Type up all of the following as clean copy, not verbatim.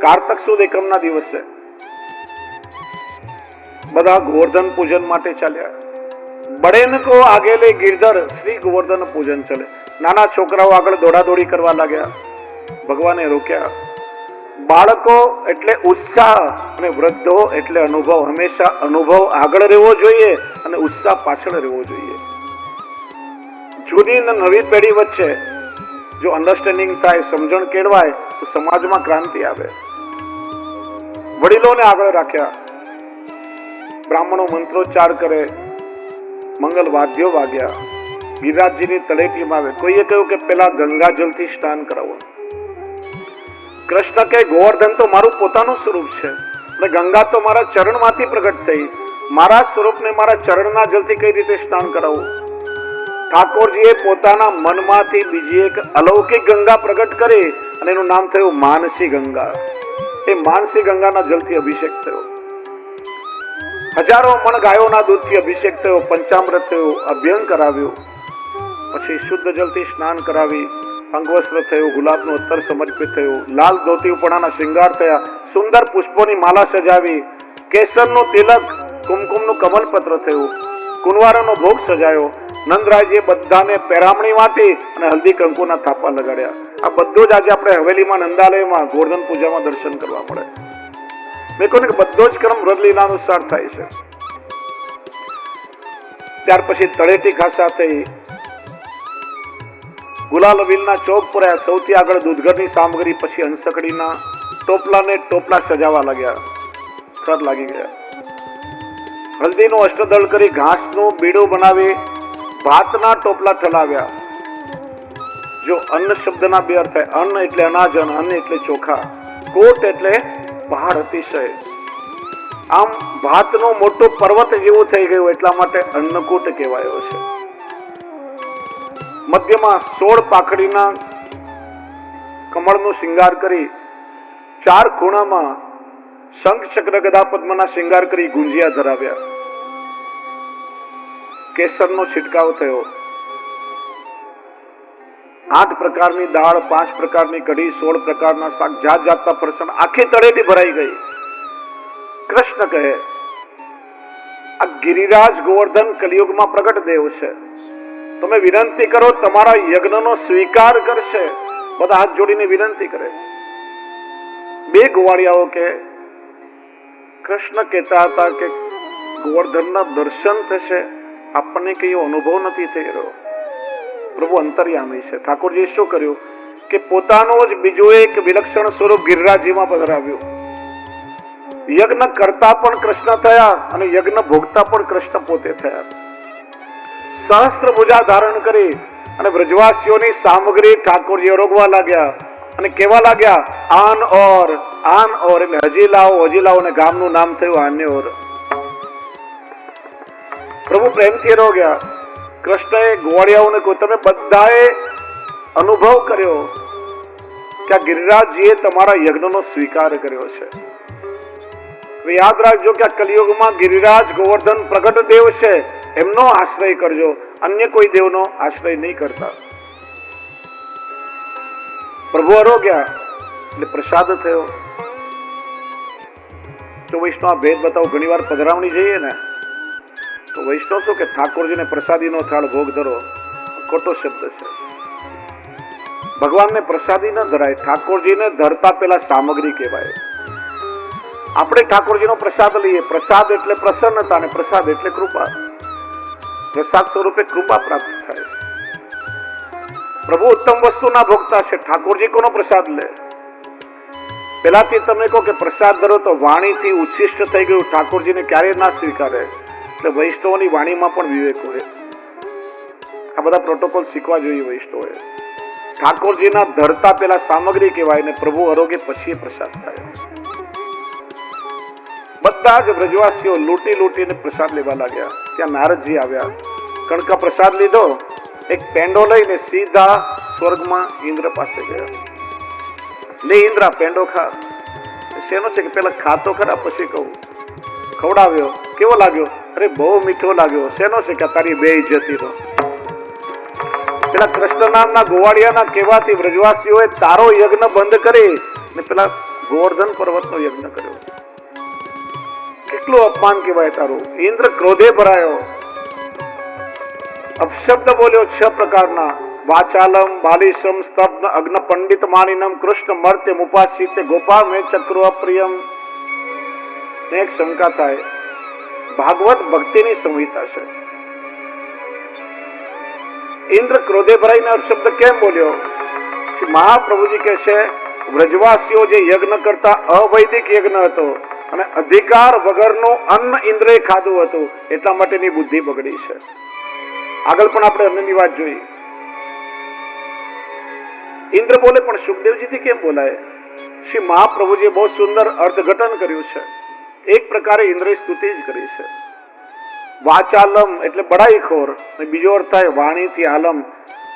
કારતક સુદ એકમના દિવસે બધા ગોવર્ધન પૂજન માટે ચાલ્યા. બળેન કો આગે લે ગિરધર, શ્રી ગોવર્ધન પૂજન ચલે. નાના છોકરાઓ આગળ દોડાદોડી કરવા લાગ્યા. ભગવાને રોક્યા. બાળકો એટલે ઉત્સાહ અને વૃદ્ધો એટલે અનુભવ. હંમેશા અનુભવ આગળ રહેવો જોઈએ અને ઉત્સાહ પાછળ રહેવો જોઈએ. જૂની અને નવી પેઢી વચ્ચે જો અન્ડરસ્ટેન્ડિંગ થાય, સમજણ કેળવાય તો સમાજમાં ક્રાંતિ આવે. વડીલોને આગળ રાખ્યા. બ્રાહ્મણો મંત્રોચ્ચાર કરે, મંગલ વાદ્યો વાગ્યા. ગિરિરાજજીની તળેટીમાં આવે. કોઈએ કહ્યું કે પેલા ગંગાજલથી સ્નાન કરાવો. કૃષ્ણ કે ગોવર્ધન તો મારું પોતાનું સ્વરૂપ છે અને ગંગા તો મારા ચરણમાંથી પ્રગટ થઈ. મારા સ્વરૂપને મારા ચરણના જલથી કઈ રીતે સ્નાન કરાવું? ઠાકોરજીએ પોતાના મનમાંથી બીજી એક અલૌકિક ગંગા પ્રગટ કરી અને એનું નામ થયું માનસી ગંગા. એ માનસી ગંગાના જલથી અભિષેક થયો. હજારો મણ ગાયોના દૂધથી અભિષેક થયો, પંચામૃત થયું, અભ્યંગ કરાવ્યું. પછી શુદ્ધ જલથી સ્નાન કરાવી, અંગવસ્ત્ર થયું, ગુલાબનું અત્તર સમર્પિત થયું, લાલ ધોતી ઉપરણા શૃંગાર થયા, સુંદર પુષ્પોની માલા સજાવી, કેસરનું તિલક, કુમકુમનું કમલપત્ર થયું, કુંવારનો ભોગ સજાયો. નંદરાયજીએ બધાને પેરામણી વાટી અને હલ્દી કંકુના થાપા લગાડ્યા. આ બધું જ આજે આપણે હવેલીમાં નંદાલયમાં ગોવર્ધન પૂજામાં દર્શન કરવા મળે. મેં કહ્યું કે બધો જ ક્રમ વ્રતલીલા અનુસાર થાય છે. ત્યાર પછી તળેટી ખાસા થઈ, ગુલાલ અબીલના ચોક પૂર્યા. સૌથી આગળ દૂધઘરની સામગ્રી, પછી હંસકડીના ટોપલાને ટોપલા સજાવા લાગ્યા. થર લાગી ગયા. હલ્દીનું અષ્ટદળ કરી ઘાસનું બીડું બનાવી ભાતના ટોપલા ઠલાવ્યા. જો અન્ન શબ્દના બે અર્થ થાય. અન્ન એટલે અનાજ, અન્ન એટલે ચોખા, કોટ એટલે પહાડ અતિશય. આમ ભાતનું મોટું પર્વત જેવું થઈ ગયું, એટલા માટે અન્નકૂટ કહેવાયો છે. મધ્યમાં 16 પાખડીના કમળનું શૃંગાર કરી, 4 ખૂણામાં શંખ ચક્ર ગદા પદ્મના શૃંગાર કરી ગુંજિયા ધરાવ્યા. કેસરનો છિટકાવ થયો. 8 પ્રકારની દાળ, 5 પ્રકારની કઢી, 16 પ્રકારના શાક, જાત જાતના પ્રસંગ, આખી તળેટી ભરાઈ ગઈ. કૃષ્ણ કહે, આ ગિરિરાજ ગોવર્ધન કલિયુગમાં પ્રગટ દેવ છે. તમે વિનંતી કરો, તમારા યજ્ઞનો સ્વીકાર કરશે. બધા હાથ જોડીને વિનંતી કરે. 2 ગોવાળિયાઓ કે કૃષ્ણ કહેતા હતા કે ગોવર્ધનના દર્શન થશે, આપણને કઈ અનુભવ નથી થઈ રહ્યો. પ્રભુ અંતર્યામી છે. ઠાકોરજીએ શું કર્યું કે પોતાનું જ બીજું એક વિલક્ષણ સ્વરૂપ ગિરિરાજજીમાં પધરાવ્યું. યજ્ઞ કરતા પણ કૃષ્ણ થયા અને યજ્ઞ ભોગતા પણ કૃષ્ણ પોતે થયા. સહસ્ત્ર ભુજા ધારણ કરી અને બ્રજવાસીઓની સામગ્રી ઠાકોરજી રોગવા લાગ્યા અને કેવા લાગ્યા, આન ઓર એટલે હજી લાવો, અને ગામનું નામ થયું આને ઓર. પ્રભુ પ્રેમથી રોગ્યા. કૃષ્ણએ ગોવાળિયાઓને કહ્યું, તમે બધાએ અનુભવ કર્યો કે આ ગિરિરાજજીએ તમારા યજ્ઞનો સ્વીકાર કર્યો છે. યાદ રાખજો કે આ કલિયુગમાં ગિરિરાજ ગોવર્ધન પ્રગટ દેવ છે, એમનો આશ્રય કરજો, અન્ય કોઈ દેવનો આશ્રય નહીં કરતા. પ્રભુ આરોગ્યા એટલે પ્રસાદ થયો. જો વૈષ્ણવ ભેદ બતાવો, ઘણી વાર પધરામણી જઈએ ને તો વૈષ્ણવ શું કે ઠાકોરજીને પ્રસાદીનો થાળ ભોગ ધરો, ખોટો શબ્દ છે. ભગવાનને પ્રસાદી ન ધરાય, ઠાકોરજીને ધરતા પેલા સામગ્રી કહેવાય. આપણે ઠાકોરજીનો પ્રસાદ લઈએ. પ્રસાદ એટલે પ્રસન્નતા અને પ્રસાદ એટલે કૃપા. પ્રસાદ સ્વરૂપે કૃપા પ્રાપ્ત થાય. પ્રભુ ઉત્તમ વસ્તુના ભોગતા છે. ઠાકોરજી કોનો પ્રસાદ લે? પેલાથી તમે કહો કે પ્રસાદ ધરો તો વાણીથી ઉચ્છિષ્ટ થઈ ગયું, ઠાકોરજીને ક્યારેય ના સ્વીકારે. એટલે વૈષ્ણવની વાણીમાં પણ વિવેક હોય. આ બધા પ્રોટોકોલ શીખવા જોઈએ વૈષ્ણવોએ. ઠાકોરજીના ધરતા પેલા સામગ્રી કહેવાય ને પ્રભુ આરોગ્ય પછી પ્રસાદ થાય. બધા જ બ્રજવાસીઓ લૂંટીને પ્રસાદ લેવા લાગ્યા. ત્યાં નારદજી આવ્યા. કણકા પ્રસાદ લીધો, એક પેંડો લઈને સીધા સ્વર્ગમાં ઇન્દ્ર પાસે ગયા. લે ઇન્દ્રા, પેંડો ખા. શેનો છે કે પેલા ખાતો ખરા, પછી કહું. ખવડાવ્યો. કેવો લાગ્યો? અરે બહુ મીઠો લાગ્યો. શેનો છે કે તારી બે ઇજ્જતીનો. પેલા કૃષ્ણ નામના ગોવાળિયાના કહેવાથી બ્રજવાસીઓએ તારો યજ્ઞ બંધ કરી ને પેલા ગોવર્ધન પર્વતનો યજ્ઞ કર્યો. કેટલું અપમાન કહેવાય તારું. ઇન્દ્ર ક્રોધે ભરાયો, અપશબ્દ બોલ્યો 6 પ્રકારના. વાચાલમ, બાલિશમ, સ્તબ્ધ, અગ્ન પંડિત માનિનમ, કૃષ્ણ મર્ત્ય મુપાસિત, ગોપા મે ચક્રો અપ્રિયમ. એક શંકા થાય, ભાગવત ભક્તિની સંહિતા છે. ઇન્દ્ર ક્રોધે ભરાઈને અપશબ્દ કેમ બોલ્યો? મહાપ્રભુજી કહે છે, વ્રજવાસીઓ જે યજ્ઞ કરતા અવૈદિક યજ્ઞ હતો અને અધિકાર વગરનું અન્ન ઇન્દ્રે ખાધું હતું, એટલા માટેની બુદ્ધિ બગડી છે. આગળ પણ આપણે અન્નની વાત જોઈ. ઇન્દ્ર બોલે, પણ સુખદેવજીથી કેમ બોલાય? શ્રી મહાપ્રભુજીએ બહુ સુંદર અર્થઘટન કર્યું છે. એક પ્રકારે ઇન્દ્રે સ્તુતિ જ કરી છે. વાચાલમ એટલે બડાઈખોર, બીજો અર્થ થાય વાણીથી આલમ.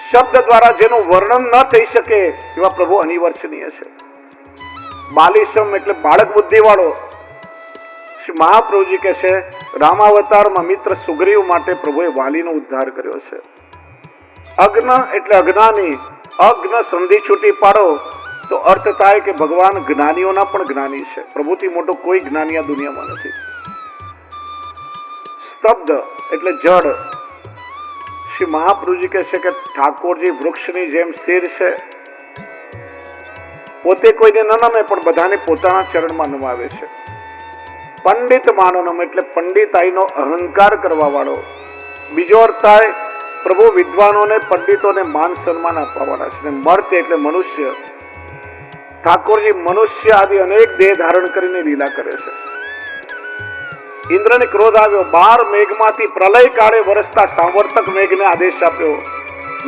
શબ્દ દ્વારા જેનું વર્ણન ન થઈ શકે એવા પ્રભુ અનિવર્ચનીય છે. બાલિશમ એટલે બાળક બુદ્ધિ વાળો. શ્રી મહાપ્રભુજી કહે છે, રામાવતારમાં મિત્ર સુગ્રીવ માટે પ્રભુએ વાલીનો ઉદ્ધાર કર્યો છે. અગ્ન એટલે અજ્ઞાની. અગ્ન સંધિ છૂટી પાડો તો અર્થ થાય કે ભગવાન જ્ઞાનીઓના પણ જ્ઞાની છે. પ્રભુથી મોટો કોઈ જ્ઞાની આ દુનિયામાં નથી. સ્તબ્ધ એટલે જડ. શ્રી મહાપ્રભુજી કહે છે કે ઠાકોરજી વૃક્ષની જેમ સ્થિર છે. પોતે કોઈને ન નમે પણ બધાને પોતાના ચરણમાં નમાવે છે. પંડિત માનનમ એટલે પંડિતાઈનો અહંકાર કરવા વાળો. બીજો અર્થ થાય પ્રભુ વિદ્વાનોને, પંડિતોને માન સન્માન આપવા વાળા છે. મર્ત્ય એટલે મનુષ્ય. ઠાકોરજી મનુષ્ય આદિ અનેક દેહ ધારણ કરીને લીલા કરે છે. ઇન્દ્રને ક્રોધ આવ્યો. 12 મેઘમાંથી પ્રલય કાળે વરસતા સાંવર્તક મેઘને આદેશ આપ્યો.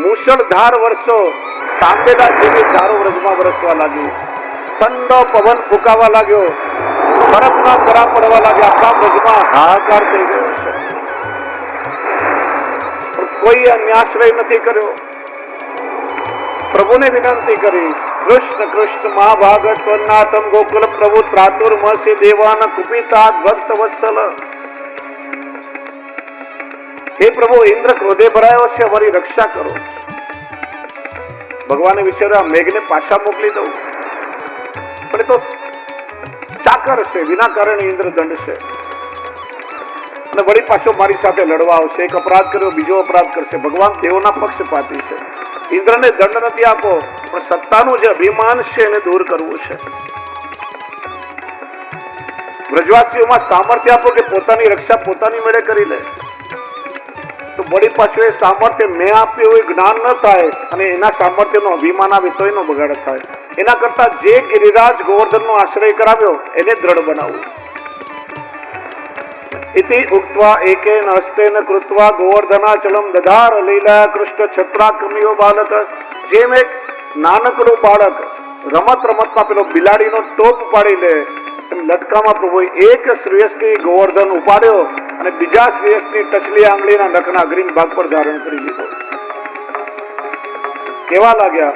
મુશળધાર વર્ષો સાંભેલા જેવી ધારો વ્રજમાં વરસવા લાગી. ઠંડો પવન ફૂંકાવા લાગ્યો. બરફના કરા પડવા લાગ્યા. આખા વ્રજમાં હાહાકાર થઈ ગયો છે. કોઈ અન્યાશ્રય નથી કર્યો. પ્રભુને વિનંતી કરી, કૃષ્ણ કૃષ્ણ મહાભાગવતનાથમ ગોકુલ પ્રભુ ત્રાતુર્મસી દેવાન કુપિતાત ભક્ત વત્સલ. હે પ્રભુ, ઇન્દ્ર ક્રોધે ભરાયો છે, અમારી રક્ષા કરો. ભગવાને વિચાર્યા મેઘને પાછા મોકલી દઉં, પણ એ તો ચાકર છે, વિના કારણે ઇન્દ્ર દંડ છે અને વળી પાછો મારી સાથે લડવા આવશે. એક અપરાધ કર્યો, બીજો અપરાધ કરશે. ભગવાન તેઓના પક્ષપાતી છે. ઇન્દ્રને દંડ નથી આપો, પણ સત્તાનું જે અભિમાન છે એને દૂર કરવું છે. વ્રજવાસીઓમાં સામર્થ્ય આપો કે પોતાની રક્ષા પોતાની મેળે કરી લે. તો વળી પાછું એ સામર્થ્ય મેં આપ્યું એ જ્ઞાન ન થાય અને એના સામર્થ્યનો અભિમાન આવે તો એનો બગાડ થાય. એના કરતા જે ગિરિરાજ ગોવર્ધનનો આશ્રય કરાવ્યો એને દ્રઢ બનાવવું. इति उक्त्वा एकेन हस्तेन कृत्वा गोवर्धनाचलम दधार લીલા કૃષ્ણ છત્રાકર્મીઓ બાલક. જેમ એક નાનકડું બાળક રમત રમતમાં પેલો બિલાડીનો ટોપ ઉપાડી લે એમ લટકામાં પ્રભુએ એક શ્રેયસથી ગોવર્ધન ઉપાડ્યો અને બીજા શ્રેયસની ટચલી આંગળીના નખના અગ્રીમ ભાગ પર ધારણ કરી લીધો. કેવા લાગ્યા?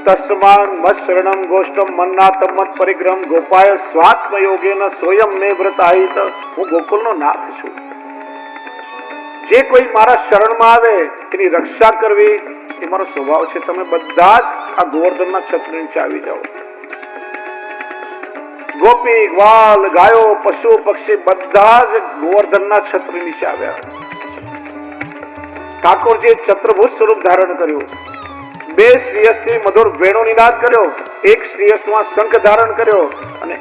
તસ્માન મત્શરણમ ગોષ્ઠમ મન્નાતમ મત પરિગ્રહમ ગોપાય સ્વાત્મ યોગેન સ્વયં મે વ્રતાહિત. હું ગોકુલનો નાથ છું. જે કોઈ મારા શરણમાં આવે એની રક્ષા કરવી એ મારો સ્વભાવ છે. તમે બધા જ આ ગોવર્ધનના છત્ર નીચે આવી જાઓ. ગોપી, ગ્વાલ, ગાયો, પશુ, પક્ષી બધા જ ગોવર્ધનના છત્ર નીચે આવ્યા. ઠાકોરજીએ છત્રભૂત સ્વરૂપ ધારણ કર્યું. 2 શ્રેયસથી મધુર વેણુ નિનાદ કર્યો. 1 શ્રેયસમાં શંખ ધારણ કર્યો અને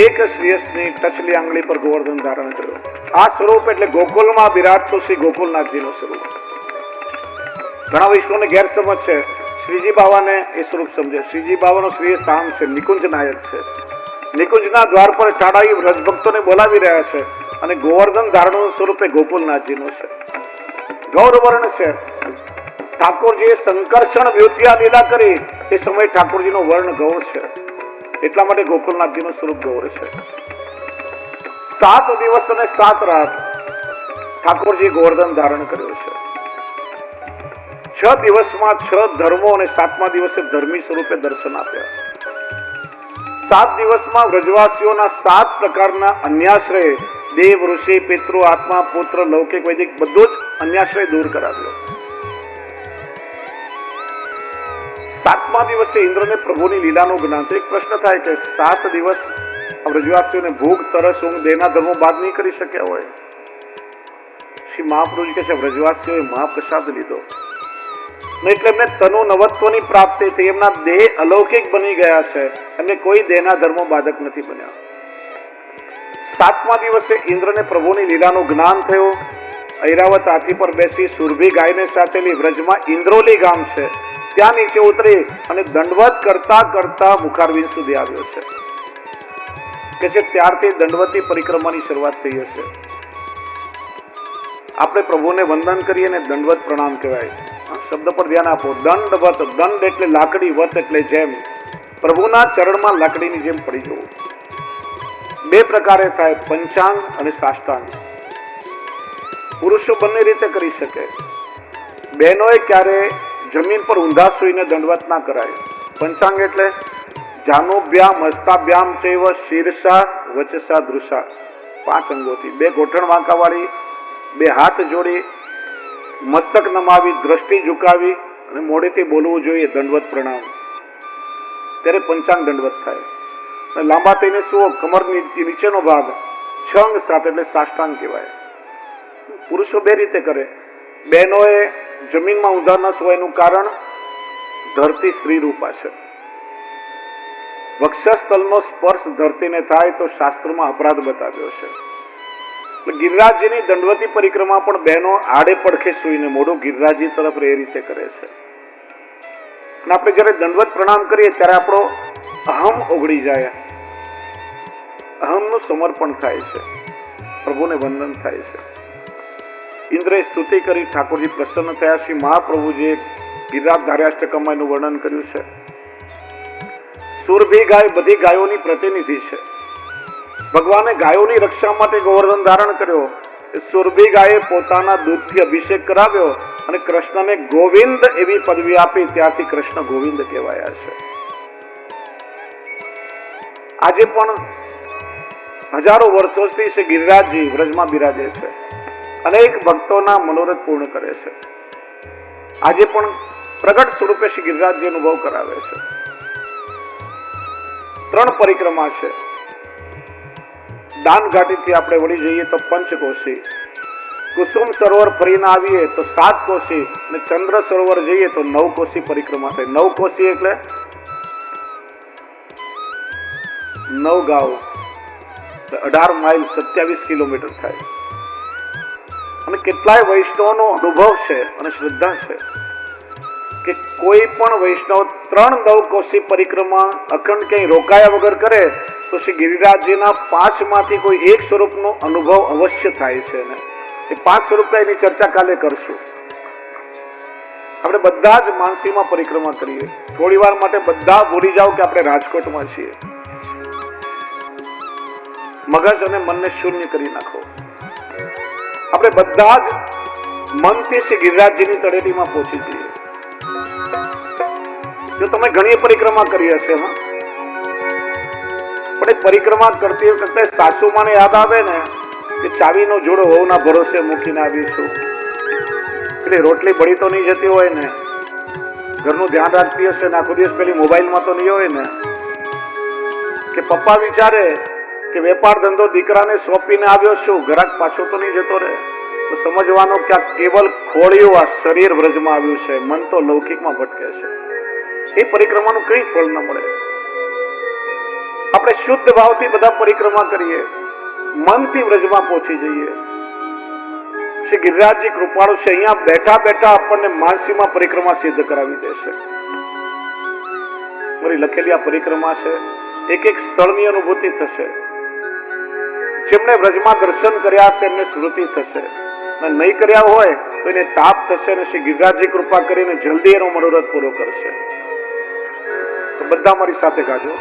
1 શ્રેયસની ટચલી આંગળી પર ગોવર્ધન ધારણ કર્યો. આ સ્વરૂપ એટલે ગોકુલમાં બિરાજતો શ્રી ગોકુલનાથજીનું સ્વરૂપ. ઘણા વિશ્વને ગેરસમજ છે. શ્રીજી બાવાને એ સ્વરૂપ સમજે. શ્રીજી બાવાનું શ્રેય સ્થાન છે, નિકુંજ નાયક છે. નિકુંજના દ્વાર પર ઠાડાઈ વ્રજભક્તોને બોલાવી રહ્યા છે અને ગોવર્ધન ધારણનું સ્વરૂપ એ ગોકુલનાથજીનું છે. ગૌરવર્ણ છે. ઠાકોરજીએ સંકર્ષણ વ્યુત્યા લીલા કરી એ સમય ઠાકોરજીનો વર્ણ ગૌર છે. એટલા માટે ગોકુલનાથજીનું સ્વરૂપ ગૌર છે. 7 દિવસ અને 7 રાત ઠાકોરજી ગોવર્ધન ધારણ કર્યો છે. 6 દિવસમાં 6 ધર્મો અને 7મા દિવસે ધર્મી સ્વરૂપે દર્શન આપ્યા. 7 દિવસમાં વ્રજવાસીઓના 7 પ્રકારના અન્યાશ્રય દેવ, ઋષિ, પિતૃ, આત્મા, પુત્ર, લૌકિક, વૈદિક બધું જ અન્યાશ્રય દૂર કરાવ્યો. સાતમા દિવસે ઇન્દ્રને પ્રભુની લીલાનું જ્ઞાન થયું. એક પ્રશ્ન થાય કે 7 દિવસ વ્રજવાસીઓને ભૂખ, તરસ, ઊંઘ, દેના ધર્મો બાદ નહીં કરી શક્યા હોય? શ્રી મહાપ્રભુજી કહે છે વ્રજવાસીઓએ મહાપ્રસાદ લીધો એટલે એમને તનુ નવત્વની પ્રાપ્તિ થઈ. એમના દેહ અલૌકિક બની ગયા છે. એમને કોઈ દેહના ધર્મો બાધક નથી બન્યા. સાતમા દિવસે ઇન્દ્રને પ્રભુની લીલાનું જ્ઞાન થયું. ઐરાવત હાથી પર બેસી સુરભી ગાયને સાથેલી વ્રજમાં ઇન્દ્રોલી ગામ છે ત્યાં નીચે ઉતરી અને દંડવત કરતા કરતા મુખારવિંદ સુધી આવ્યો છે. કે છે ત્યારથી દંડવતી પરિક્રમાની શરૂઆત થઈ હશે. આપણે પ્રભુને વંદન કરીએ ને દંડવત પ્રણામ કહેવાય. શબ્દ પર ધ્યાન આપો. દંડવત, દંડ એટલે લાકડી, વત એટલે જેમ. પ્રભુના ચરણમાં લાકડીની જેમ પડી જવું. બે પ્રકારે થાય, પંચાંગ અને સાષ્ટાંગ. પુરુષો બંને રીતે કરી શકે. બહેનોએ ક્યારે જમીન પર ઊંધા સૂઈને દંડવત ના કરાય. પંચાંગ એટલે જાનુભ્યામ હસ્તાભ્યામ ચૈવ શીર્ષા વચસા દૃષા. 5 અંગોથી, 2 ગોઠણ વાંકાવાળી, 2 હાથ જોડી, મસ્તક નમાવી, દ્રષ્ટિ ઝુકાવી અને મોઢેથી બોલવું જોઈએ દંડવત પ્રણામ. ત્યારે પંચાંગ દંડવત થાય. અને લાંબા થઈને સુવો, કમર નીચેનો ભાગ છંગ સાથે એટલે સાષ્ટાંગ કહેવાય. પુરુષો 2 રીતે કરે. બહેનોએ જમીનમાં ઊંધા ન સુવાયનું કારણ ધરતી સ્ત્રી રૂપા છે. વક્ષસ્થલનો સ્પર્શ ધરતીને થાય તો શાસ્ત્રોમાં અપરાધ બતાવ્યો છે. ગિરિરાજજીની દંડવતી પરિક્રમા પણ બહેનો આડે પડખે સૂઈને મોઢું ગિરિરાજજી તરફ એ રીતે કરે છે. અને આપણે જયારે દંડવત પ્રણામ કરીએ ત્યારે આપણો અહમ ઓગળી જાય. અહમનું સમર્પણ થાય છે. પ્રભુને વંદન થાય છે. ઇન્દ્રએ સ્તુતિ કરી, ઠાકોરજી પ્રસન્ન થયા. શ્રી મહાપ્રભુજીએ ગિરિરાજ ધાર્યાષ્ટકમનું વર્ણન કર્યું છે. સુરભી ગાય બધી ગાયોની પ્રતિનિધિ છે. ભગવાને ગાયોની રક્ષા માટે ગોવર્ધન ધારણ કર્યો. સુરભી ગાયે પોતાના દૂધથી અભિષેક કરાવ્યો અને કૃષ્ણને ગોવિંદ એવી પદવી આપી. ત્યારથી કૃષ્ણ ગોવિંદ કહેવાયા છે. આજે પણ હજારો વર્ષોથી શ્રી ગિરિરાજજી વ્રજમાં બિરાજે છે. અનેક ભક્તોના મનોરથ પૂર્ણ કરે છે. આજે પણ પ્રગટ સ્વરૂપે શ્રી ગિરિરાજજી અનુભવ કરાવે છે. 3 પરિક્રમા છે. દાન ઘાટીથી આપણે વળી જઈએ તો પંચકોશી, કુસુમ સરોવર ફરીને આવીએ તો 7 કોશી અને ચંદ્ર સરોવર જઈએ તો 9 કોશી પરિક્રમા થાય. 9 કોશી એટલે 9 ગાંવ, 18 માઇલ 27 કિલોમીટર થાય. અને કેટલાય વૈષ્ણવનો અનુભવ છે અને શ્રદ્ધા છે કે કોઈ પણ વૈષ્ણવ 3 9 કોશી પરિક્રમા અખંડ ક્યાંય રોકાયા વગર કરે તો શ્રી ગિરિરાજજીના 5 માંથી કોઈ એક સ્વરૂપનો અનુભવ અવશ્ય થાય છે. ને એ 5 સ્વરૂપ એની ચર્ચા કાલે કરશું. આપણે બધા જ માનસીમાં પરિક્રમા કરીએ. થોડી વાર માટે બધા ભૂલી જાઓ કે આપણે રાજકોટમાં છીએ. મગજ અને મનને શૂન્ય કરી નાખો. આપણે બધા જ મનથી શ્રી ગિરિરાજજીની તળેટીમાં પહોંચી જઈએ. જો તમે ઘણી પરિક્રમા કરી હશે, પણ એ પરિક્રમા કરતી વખતે સાસુમાને યાદ આવે ને કે ચાવીનો જોડો વહુના ભરોસે મૂકીને આવીશું. એટલે રોટલી બળી તો નહીં જતી હોય ને, ઘરનું ધ્યાન રાખતી હશે ને, આખો દિવસ પેલી મોબાઈલમાં તો નહીં હોય ને, કે પપ્પા વિચારે કે વેપાર ધંધો દીકરાને સોંપીને આવ્યો છું, ઘરાક પાછો તો નહીં જતો રહે. તો સમજવાનું કે આ કેવલ ખોળિયું આ શરીર વ્રજમાં આવ્યું છે, મન તો લૌકિકમાં ભટકે છે. એ પરિક્રમાનું કઈ ફળ ન મળે. આપણે શુદ્ધ ભાવથી બધા પરિક્રમા કરીએ, મનથી વ્રજમાં પહોંચી જઈએ. શ્રી ગિરિરાજજી કૃપાળુ છે. અહીંયા બેઠા બેઠા આપણને માનસીમાં પરિક્રમા સિદ્ધ કરાવી દેશે. મારી લખેલી આ પરિક્રમા છે. એક એક સ્થળની અનુભૂતિ થશે. જેમણે વ્રજમાં દર્શન કર્યા છે એમને સ્મૃતિ થશે, અને નહીં કર્યા હોય તો એને તાપ થશે. અને શ્રી ગિરિરાજજી કૃપા કરીને જલ્દી એનો મનોરથ પૂરો કરશે. તો બધા મારી સાથે ગાજો.